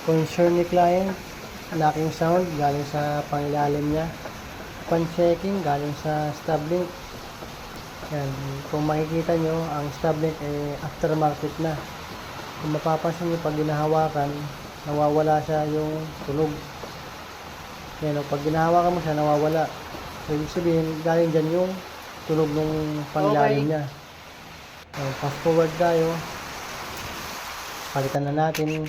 Concern ni client, locking sound galing sa pangilalim niya. Pan checking galing sa stub link. Yan. Kung makikita nyo, ang stub link ay aftermarket na. Kung mapapansin nyo, pag ginahawakan, nawawala siya yung tunog. Yan, pag ginahawakan mo siya, nawawala. So, ibig sabihin, galing dyan yung tunog ng pangilalim niya. So, fast forward tayo. Palitan na natin.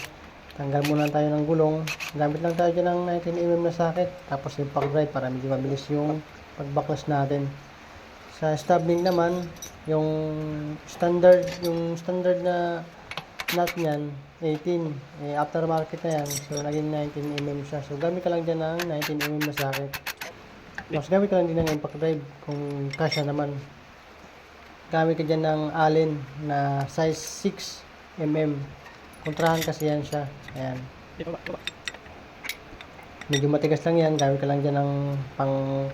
Tanggal muna tayo ng gulong. Gamit lang tayo dyan ng 19mm na socket. Tapos yung pag drive para medyo mabilis yung pagbaklas natin. Sa stub link naman, yung standard na nut niyan, 18. Aftermarket na yan. So, naging 19mm siya. So, gamit ka lang dyan ng 19mm na socket. Tapos, gamit ka lang din ng impact drive kung kasya naman. Gamit ka dyan ng Allen na size 6mm. Kontrahan kasi yan siya. Ayan. Medyo matigas lang yan. Gamit ka lang dyan ng pang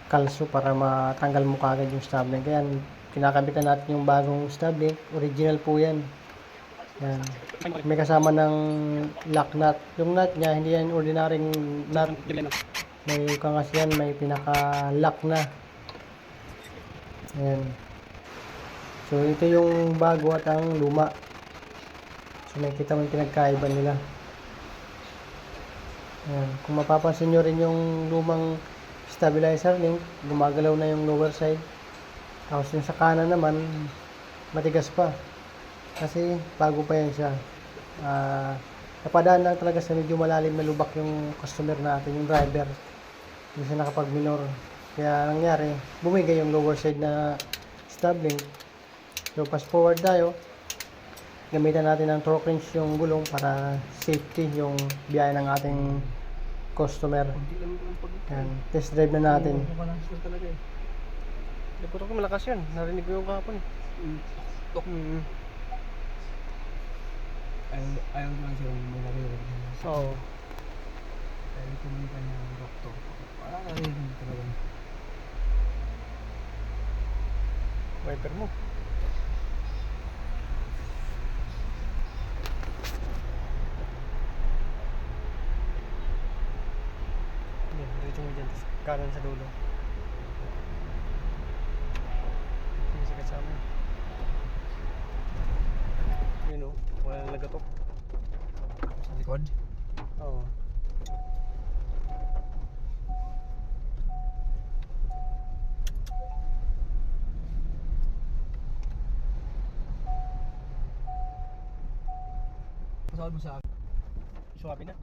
kalso para matanggal mo kagad yung stub link. Ayan. Kinakabitan natin yung bagong stub link. Original po yan. Ayan. May kasama ng lock nut. Yung nut niya, hindi yan ordinaryong nut. May kangas yan. May pinaka-lock na. Ayan. So, ito yung bago at ang luma. So, nakikita mo yung pinagkaiba nila. Ayan. Kung mapapansin nyo rin yung lumang stabilizer link, gumagalaw na yung lower side. Tapos yung sa kanan naman, matigas pa. Kasi bago pa yan siya. Napadaan lang talaga sa medyo malalim na lubak yung customer natin, yung driver. Hindi siya nakapag-minor. Kaya nangyari, bumigay yung lower side na stub link. So, fast forward tayo. Gamitan natin ng torque wrench yung gulong para safety yung biyahe ng ating customer. Yan. Test drive na natin. Puro ko malakas yun. Narinig ko yung kahapon. Ayaw naman siya yung malarinig. Oo. Ayaw ko yung kanyang doktor. Wala narinig talaga. Wiper mo. Yan, dito mo dyan. Kanan sa dulo. Hindi sa kasama. Yun o, wala na nagatok. Sa likod? Oo. Pasawad mo sa akin. Suwabe na.